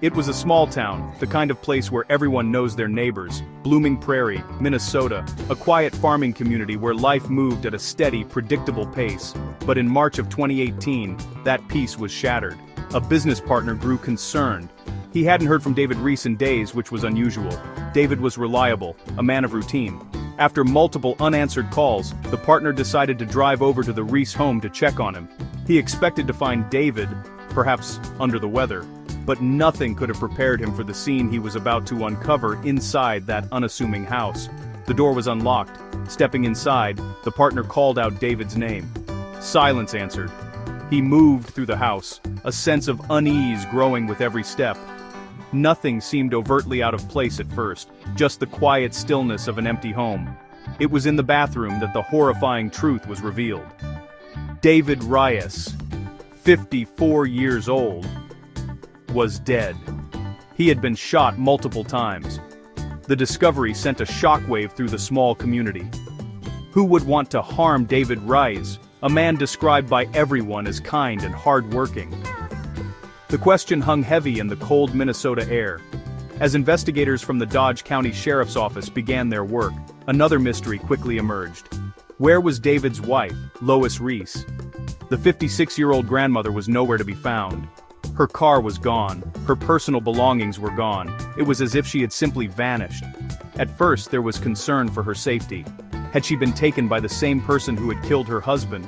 It was a small town, the kind of place where everyone knows their neighbors. Blooming Prairie, Minnesota, a quiet farming community where life moved at a steady, predictable pace. But in March of 2018, that peace was shattered. A business partner grew concerned. He hadn't heard from David Riess in days, which was unusual. David was reliable, a man of routine. After multiple unanswered calls, the partner decided to drive over to the Riess home to check on him. He expected to find David, perhaps under the weather. But nothing could have prepared him for the scene he was about to uncover inside that unassuming house. The door was unlocked. Stepping inside, the partner called out David's name. Silence answered. He moved through the house, a sense of unease growing with every step. Nothing seemed overtly out of place at first, just the quiet stillness of an empty home. It was in the bathroom that the horrifying truth was revealed. David Riess, 54 years old, was dead. He had been shot multiple times. The discovery sent a shockwave through the small community. Who would want to harm David Riess, a man described by everyone as kind and hard-working? The question hung heavy in the cold Minnesota air. As investigators from the Dodge County Sheriff's Office began their work, another mystery quickly emerged. Where was David's wife, Lois Riess? The 56-year-old grandmother was nowhere to be found. Her car was gone, her personal belongings were gone. It was as if she had simply vanished. At first there was concern for her safety. Had she been taken by the same person who had killed her husband?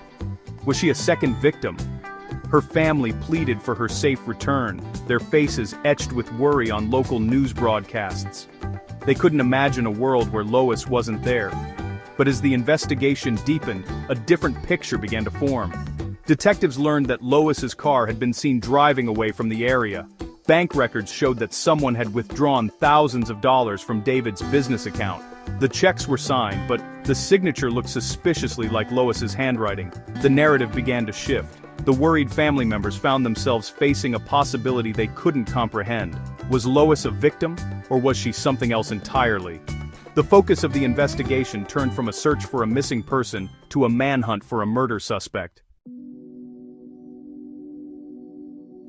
Was she a second victim? Her family pleaded for her safe return, their faces etched with worry on local news broadcasts. They couldn't imagine a world where Lois wasn't there. But as the investigation deepened, a different picture began to form. Detectives learned that Lois's car had been seen driving away from the area. Bank records showed that someone had withdrawn thousands of dollars from David's business account. The checks were signed, but the signature looked suspiciously like Lois's handwriting. The narrative began to shift. The worried family members found themselves facing a possibility they couldn't comprehend. Was Lois a victim, or was she something else entirely? The focus of the investigation turned from a search for a missing person to a manhunt for a murder suspect.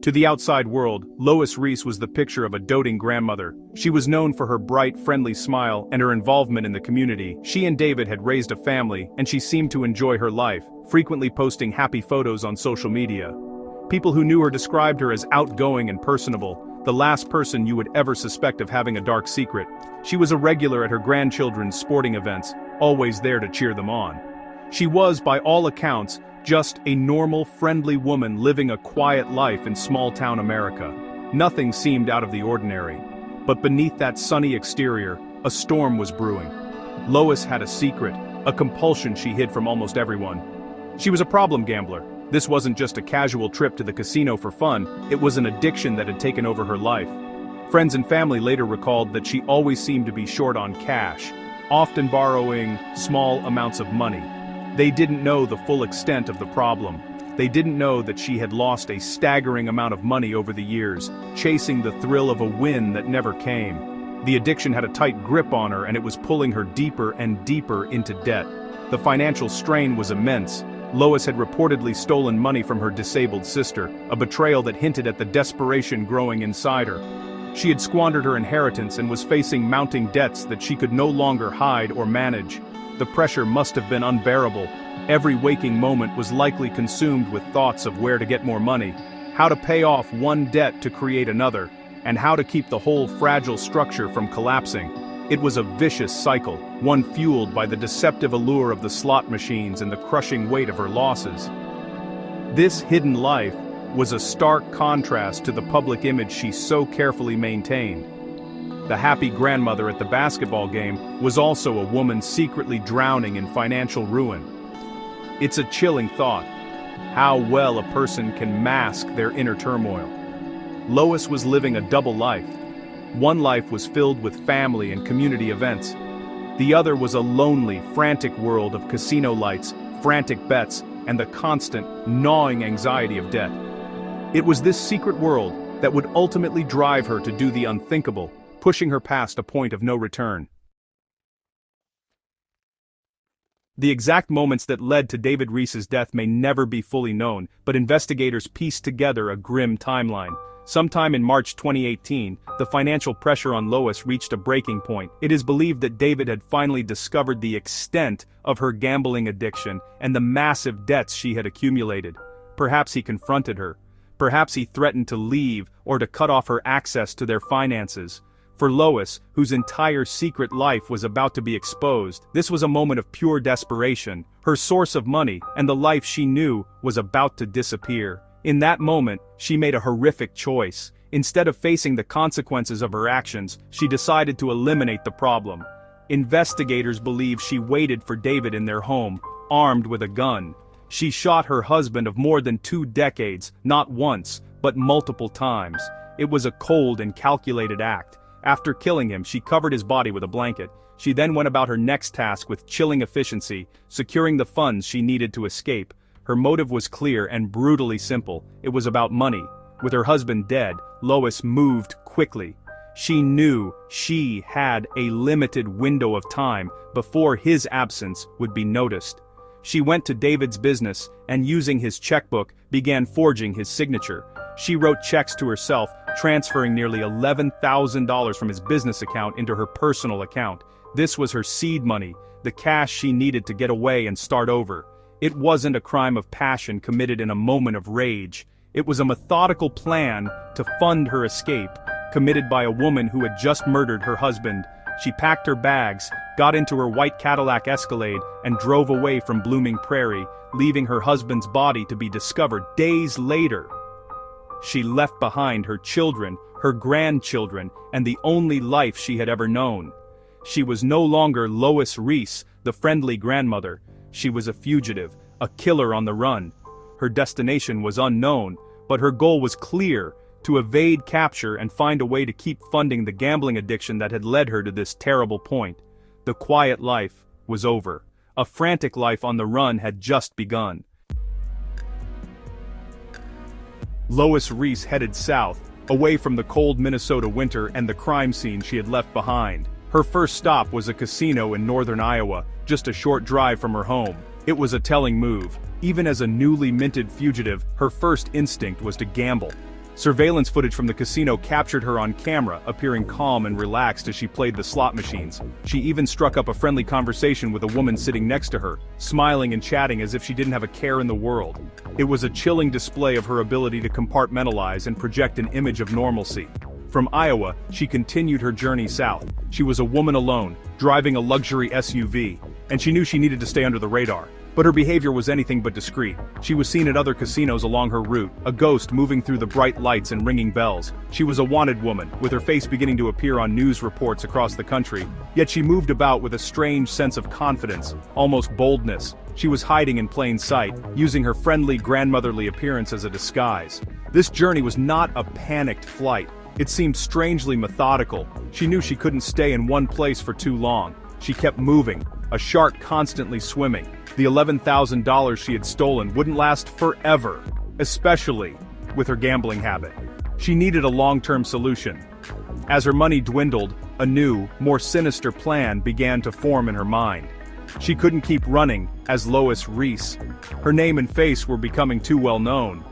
To the outside world, Lois Riess was the picture of a doting grandmother. She was known for her bright, friendly smile and her involvement in the community. She and David had raised a family, and she seemed to enjoy her life, frequently posting happy photos on social media. People who knew her described her as outgoing and personable, the last person you would ever suspect of having a dark secret. She was a regular at her grandchildren's sporting events, always there to cheer them on. She was, by all accounts, just a normal, friendly woman living a quiet life in small-town America. Nothing seemed out of the ordinary. But beneath that sunny exterior, a storm was brewing. Lois had a secret, a compulsion she hid from almost everyone. She was a problem gambler. This wasn't just a casual trip to the casino for fun, it was an addiction that had taken over her life. Friends and family later recalled that she always seemed to be short on cash, often borrowing small amounts of money. They didn't know the full extent of the problem. They didn't know that she had lost a staggering amount of money over the years, chasing the thrill of a win that never came. The addiction had a tight grip on her, and it was pulling her deeper and deeper into debt. The financial strain was immense. Lois had reportedly stolen money from her disabled sister, a betrayal that hinted at the desperation growing inside her. She had squandered her inheritance and was facing mounting debts that she could no longer hide or manage. The pressure must have been unbearable. Every waking moment was likely consumed with thoughts of where to get more money, how to pay off one debt to create another, and how to keep the whole fragile structure from collapsing. It was a vicious cycle, one fueled by the deceptive allure of the slot machines and the crushing weight of her losses. This hidden life was a stark contrast to the public image she so carefully maintained. The happy grandmother at the basketball game was also a woman secretly drowning in financial ruin. It's a chilling thought, how well a person can mask their inner turmoil. Lois was living a double life. One life was filled with family and community events. The other was a lonely, frantic world of casino lights, frantic bets, and the constant, gnawing anxiety of debt. It was this secret world that would ultimately drive her to do the unthinkable, pushing her past a point of no return. The exact moments that led to David Riess's death may never be fully known, but investigators pieced together a grim timeline. Sometime in March 2018, the financial pressure on Lois reached a breaking point. It is believed that David had finally discovered the extent of her gambling addiction and the massive debts she had accumulated. Perhaps he confronted her. Perhaps he threatened to leave or to cut off her access to their finances. For Lois, whose entire secret life was about to be exposed, this was a moment of pure desperation. Her source of money and the life she knew was about to disappear. In that moment, she made a horrific choice. Instead of facing the consequences of her actions, she decided to eliminate the problem. Investigators believe she waited for David in their home, armed with a gun. She shot her husband of more than 2 decades, not once, but multiple times. It was a cold and calculated act. After killing him, she covered his body with a blanket. She then went about her next task with chilling efficiency, securing the funds she needed to escape. Her motive was clear and brutally simple. It was about money. With her husband dead, Lois moved quickly. She knew she had a limited window of time before his absence would be noticed. She went to David's business and, using his checkbook, began forging his signature. She wrote checks to herself, transferring nearly $11,000 from his business account into her personal account. This was her seed money, the cash she needed to get away and start over. It wasn't a crime of passion committed in a moment of rage. It was a methodical plan to fund her escape, committed by a woman who had just murdered her husband. She packed her bags, got into her white Cadillac Escalade, and drove away from Blooming Prairie, leaving her husband's body to be discovered days later. She left behind her children, her grandchildren, and the only life she had ever known. She was no longer Lois Riess, the friendly grandmother. She was a fugitive, a killer on the run. Her destination was unknown, but her goal was clear: to evade capture and find a way to keep funding the gambling addiction that had led her to this terrible point. The quiet life was over. A frantic life on the run had just begun. Lois Riess headed south, away from the cold Minnesota winter and the crime scene she had left behind. Her first stop was a casino in northern Iowa, just a short drive from her home. It was a telling move. Even as a newly minted fugitive, her first instinct was to gamble. Surveillance footage from the casino captured her on camera, appearing calm and relaxed as she played the slot machines. She even struck up a friendly conversation with a woman sitting next to her, smiling and chatting as if she didn't have a care in the world. It was a chilling display of her ability to compartmentalize and project an image of normalcy. From Iowa, she continued her journey south. She was a woman alone, driving a luxury SUV, and she knew she needed to stay under the radar. But her behavior was anything but discreet. She was seen at other casinos along her route, a ghost moving through the bright lights and ringing bells. She was a wanted woman, with her face beginning to appear on news reports across the country. Yet she moved about with a strange sense of confidence, almost boldness. She was hiding in plain sight, using her friendly grandmotherly appearance as a disguise. This journey was not a panicked flight. It seemed strangely methodical. She knew she couldn't stay in one place for too long. She kept moving, a shark constantly swimming. The $11,000 she had stolen wouldn't last forever, especially with her gambling habit. She needed a long-term solution. As her money dwindled, a new, more sinister plan began to form in her mind. She couldn't keep running as Lois Riess. Her name and face were becoming too well known.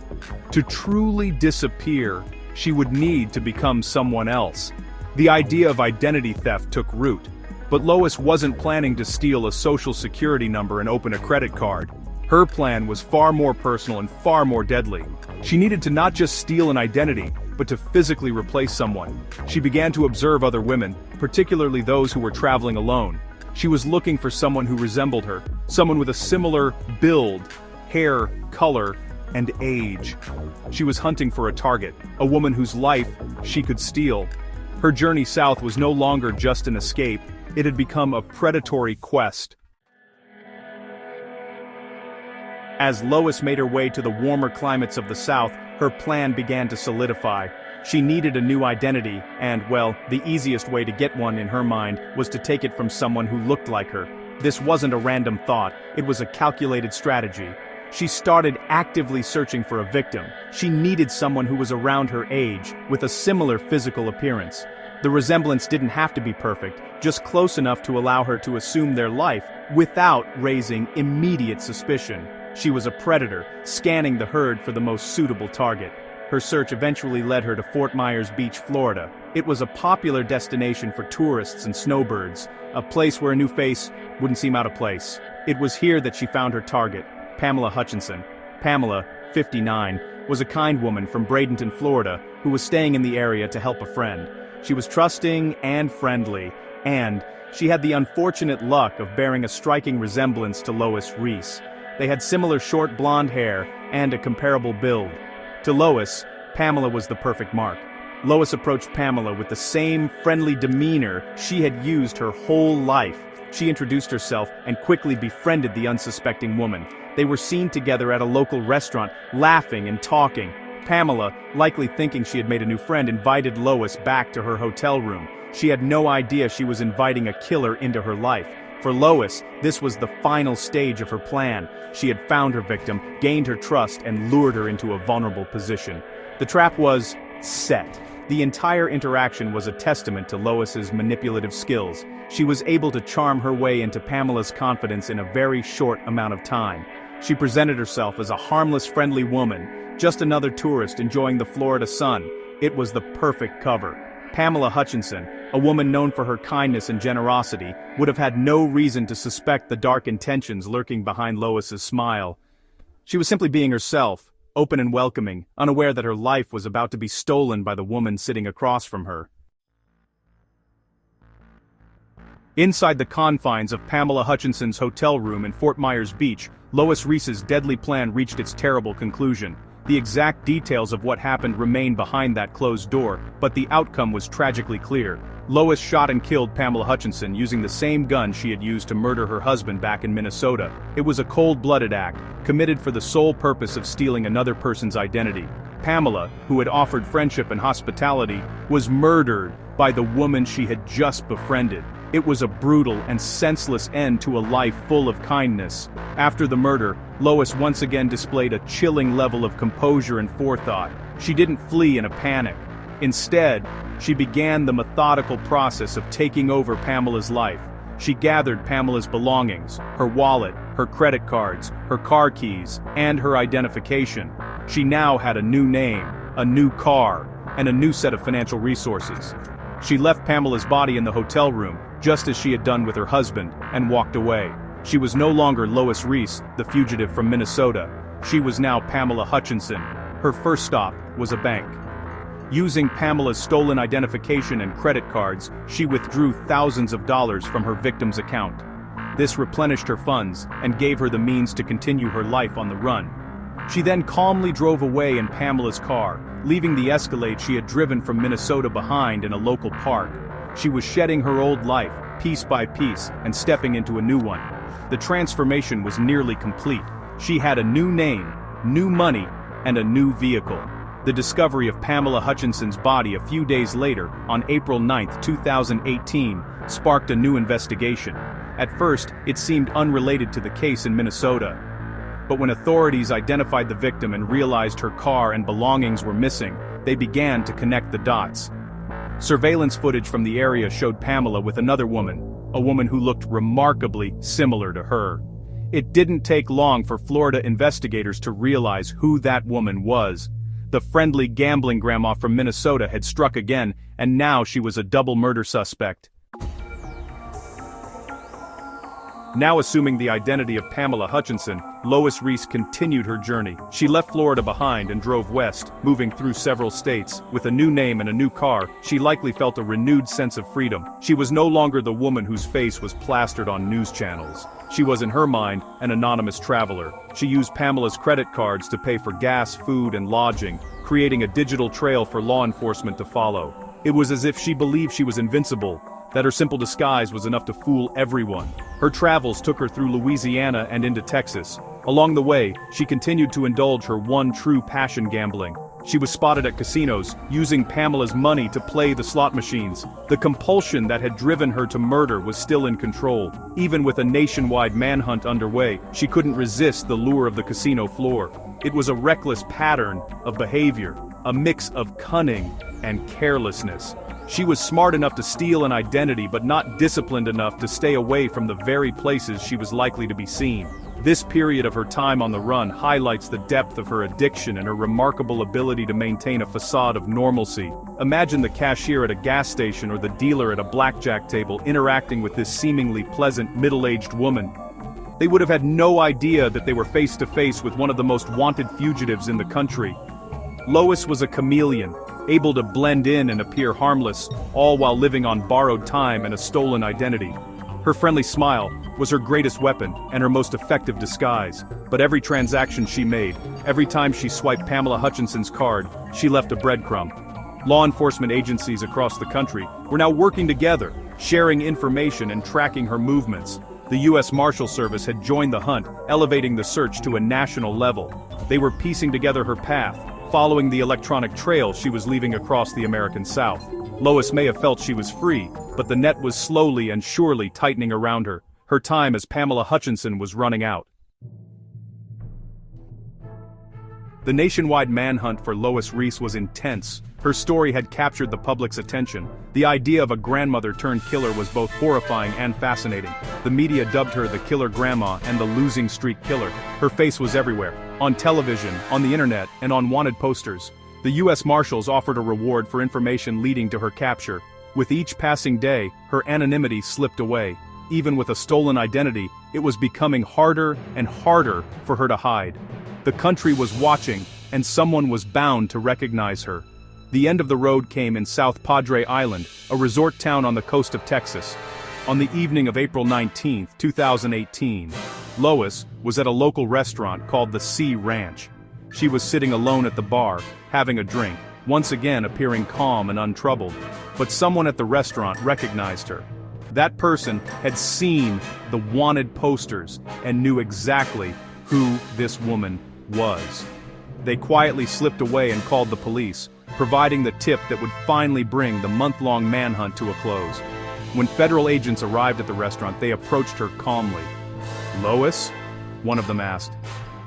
To truly disappear, she would need to become someone else. The idea of identity theft took root. But Lois wasn't planning to steal a social security number and open a credit card. Her plan was far more personal and far more deadly. She needed to not just steal an identity, but to physically replace someone. She began to observe other women, particularly those who were traveling alone. She was looking for someone who resembled her, someone with a similar build, hair, color, and age. She was hunting for a target, a woman whose life she could steal. Her journey south was no longer just an escape. It had become a predatory quest. As Lois made her way to the warmer climates of the South, her plan began to solidify. She needed a new identity, and, well, the easiest way to get one in her mind was to take it from someone who looked like her. This wasn't a random thought, it was a calculated strategy. She started actively searching for a victim. She needed someone who was around her age, with a similar physical appearance. The resemblance didn't have to be perfect, just close enough to allow her to assume their life without raising immediate suspicion. She was a predator, scanning the herd for the most suitable target. her search eventually led her to Fort Myers Beach, Florida. It was a popular destination for tourists and snowbirds, a place where a new face wouldn't seem out of place. It was here that she found her target, Pamela Hutchinson. Pamela, 59, was a kind woman from Bradenton, Florida, who was staying in the area to help a friend. She was trusting and friendly, and she had the unfortunate luck of bearing a striking resemblance to Lois Riess. They had similar short blonde hair and a comparable build. To Lois, Pamela was the perfect mark. Lois approached Pamela with the same friendly demeanor she had used her whole life. She introduced herself and quickly befriended the unsuspecting woman. They were seen together at a local restaurant, laughing and talking. Pamela, likely thinking she had made a new friend, invited Lois back to her hotel room. She had no idea she was inviting a killer into her life. For Lois, this was the final stage of her plan. She had found her victim, gained her trust, and lured her into a vulnerable position. The trap was set. The entire interaction was a testament to Lois's manipulative skills. She was able to charm her way into Pamela's confidence in a very short amount of time. She presented herself as a harmless, friendly woman, just another tourist enjoying the Florida sun. It was the perfect cover. Pamela Hutchinson, a woman known for her kindness and generosity, would have had no reason to suspect the dark intentions lurking behind Lois's smile. She was simply being herself, open and welcoming, unaware that her life was about to be stolen by the woman sitting across from her. Inside the confines of Pamela Hutchinson's hotel room in Fort Myers Beach, Lois Riess's deadly plan reached its terrible conclusion. The exact details of what happened remain behind that closed door, but the outcome was tragically clear. Lois shot and killed Pamela Hutchinson using the same gun she had used to murder her husband back in Minnesota. It was a cold-blooded act, committed for the sole purpose of stealing another person's identity. Pamela, who had offered friendship and hospitality, was murdered by the woman she had just befriended. It was a brutal and senseless end to a life full of kindness. After the murder, Lois once again displayed a chilling level of composure and forethought. She didn't flee in a panic. Instead, she began the methodical process of taking over Pamela's life. She gathered Pamela's belongings, her wallet, her credit cards, her car keys, and her identification. She now had a new name, a new car, and a new set of financial resources. She left Pamela's body in the hotel room, just as she had done with her husband, and walked away. She was no longer Lois Riess, the fugitive from Minnesota. She was now Pamela Hutchinson. Her first stop was a bank. Using Pamela's stolen identification and credit cards, she withdrew thousands of dollars from her victim's account. This replenished her funds and gave her the means to continue her life on the run. She then calmly drove away in Pamela's car, leaving the Escalade she had driven from Minnesota behind in a local park. She was shedding her old life, piece by piece, and stepping into a new one. The transformation was nearly complete. She had a new name, new money, and a new vehicle. The discovery of Pamela Hutchinson's body a few days later, on April 9, 2018, sparked a new investigation. At first, it seemed unrelated to the case in Minnesota. But when authorities identified the victim and realized her car and belongings were missing, they began to connect the dots. Surveillance footage from the area showed Pamela with another woman, a woman who looked remarkably similar to her. It didn't take long for Florida investigators to realize who that woman was. The friendly gambling grandma from Minnesota had struck again, and now she was a double murder suspect. Now assuming the identity of Pamela Hutchinson, Lois Riess continued her journey. She left Florida behind and drove west, moving through several states. With a new name and a new car, she likely felt a renewed sense of freedom. She was no longer the woman whose face was plastered on news channels. She was, in her mind, an anonymous traveler. She used Pamela's credit cards to pay for gas, food, and lodging, creating a digital trail for law enforcement to follow. It was as if she believed she was invincible, that her simple disguise was enough to fool everyone. Her travels took her through Louisiana and into Texas. Along the way, she continued to indulge her one true passion: gambling. She was spotted at casinos, using Pamela's money to play the slot machines. The compulsion that had driven her to murder was still in control. Even with a nationwide manhunt underway, she couldn't resist the lure of the casino floor. It was a reckless pattern of behavior, a mix of cunning and carelessness. She was smart enough to steal an identity but not disciplined enough to stay away from the very places she was likely to be seen. This period of her time on the run highlights the depth of her addiction and her remarkable ability to maintain a facade of normalcy. Imagine the cashier at a gas station or the dealer at a blackjack table interacting with this seemingly pleasant, middle-aged woman. They would have had no idea that they were face to face with one of the most wanted fugitives in the country. Lois was a chameleon, able to blend in and appear harmless, all while living on borrowed time and a stolen identity. Her friendly smile was her greatest weapon and her most effective disguise, but every transaction she made, every time she swiped Pamela Hutchinson's card, she left a breadcrumb. Law enforcement agencies across the country were now working together, sharing information and tracking her movements. The U.S. Marshal Service had joined the hunt, elevating the search to a national level. They were piecing together her path, following the electronic trail she was leaving across the American South. Lois may have felt she was free, but the net was slowly and surely tightening around her. Her time as Pamela Hutchinson was running out. The nationwide manhunt for Lois Riess was intense. Her story had captured the public's attention. The idea of a grandmother-turned-killer was both horrifying and fascinating. The media dubbed her the killer grandma and the losing streak killer. Her face was everywhere, on television, on the internet, and on wanted posters. The U.S. Marshals offered a reward for information leading to her capture. With each passing day, her anonymity slipped away. Even with a stolen identity, it was becoming harder and harder for her to hide. The country was watching, and someone was bound to recognize her. The end of the road came in South Padre Island, a resort town on the coast of Texas. On the evening of April 19, 2018, Lois was at a local restaurant called the Sea Ranch. She was sitting alone at the bar, having a drink, once again appearing calm and untroubled. But someone at the restaurant recognized her. That person had seen the wanted posters and knew exactly who this woman was. They quietly slipped away and called the police, providing the tip that would finally bring the month-long manhunt to a close. When federal agents arrived at the restaurant, they approached her calmly. "Lois?" one of them asked.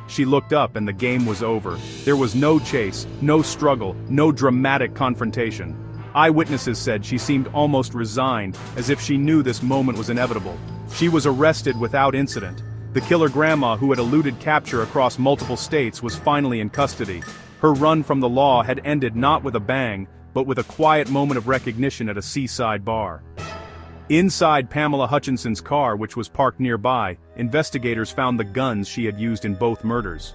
She looked up and the game was over. There was no chase, no struggle, no dramatic confrontation. Eyewitnesses said she seemed almost resigned, as if she knew this moment was inevitable. She was arrested without incident. The killer grandma who had eluded capture across multiple states was finally in custody. Her run from the law had ended not with a bang, but with a quiet moment of recognition at a seaside bar. Inside Pamela Hutchinson's car, which was parked nearby, investigators found the guns she had used in both murders.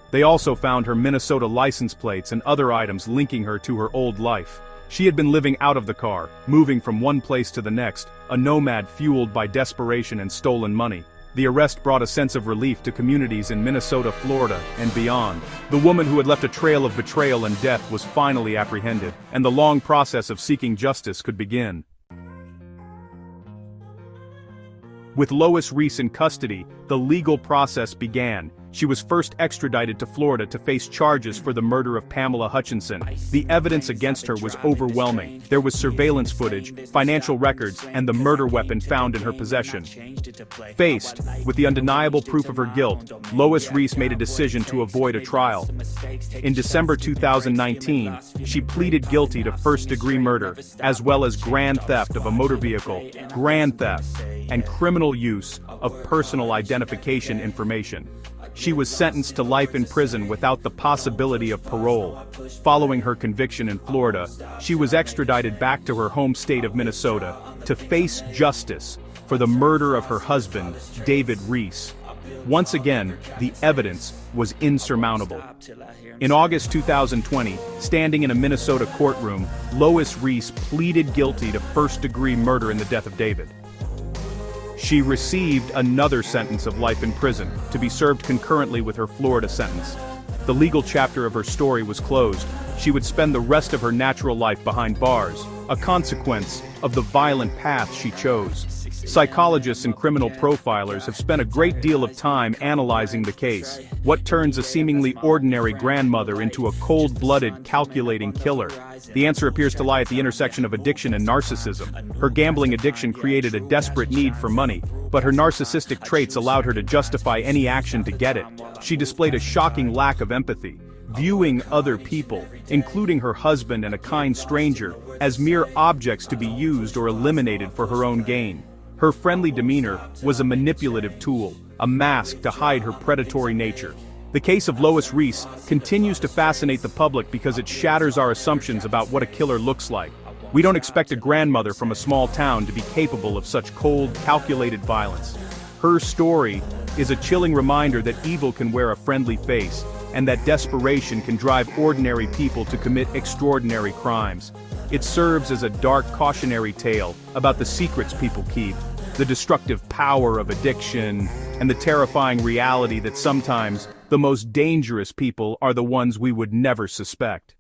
They also found her Minnesota license plates and other items linking her to her old life. She had been living out of the car, moving from one place to the next, a nomad fueled by desperation and stolen money. The arrest brought a sense of relief to communities in Minnesota, Florida, and beyond. The woman who had left a trail of betrayal and death was finally apprehended, and the long process of seeking justice could begin. With Lois Riess in custody, the legal process began. She was first extradited to Florida to face charges for the murder of Pamela Hutchinson. The evidence against her was overwhelming. There was surveillance footage, financial records, and the murder weapon found in her possession. Faced with the undeniable proof of her guilt, Lois Riess made a decision to avoid a trial. In December 2019, she pleaded guilty to first-degree murder, as well as grand theft of a motor vehicle, grand theft, and criminal use of personal identification information. She was sentenced to life in prison without the possibility of parole. Following her conviction in Florida, she was extradited back to her home state of Minnesota to face justice for the murder of her husband, David Riess. Once again, the evidence was insurmountable. In August 2020, standing in a Minnesota courtroom, Lois Riess pleaded guilty to first-degree murder in the death of David. She received another sentence of life in prison, to be served concurrently with her Florida sentence. The legal chapter of her story was closed. She would spend the rest of her natural life behind bars, a consequence of the violent path she chose. Psychologists and criminal profilers have spent a great deal of time analyzing the case. What turns a seemingly ordinary grandmother into a cold-blooded, calculating killer? The answer appears to lie at the intersection of addiction and narcissism. Her gambling addiction created a desperate need for money, but her narcissistic traits allowed her to justify any action to get it. She displayed a shocking lack of empathy, viewing other people, including her husband and a kind stranger, as mere objects to be used or eliminated for her own gain. Her friendly demeanor was a manipulative tool, a mask to hide her predatory nature. The case of Lois Riess continues to fascinate the public because it shatters our assumptions about what a killer looks like. We don't expect a grandmother from a small town to be capable of such cold, calculated violence. Her story is a chilling reminder that evil can wear a friendly face, and that desperation can drive ordinary people to commit extraordinary crimes. It serves as a dark cautionary tale about the secrets people keep, the destructive power of addiction, and the terrifying reality that sometimes the most dangerous people are the ones we would never suspect.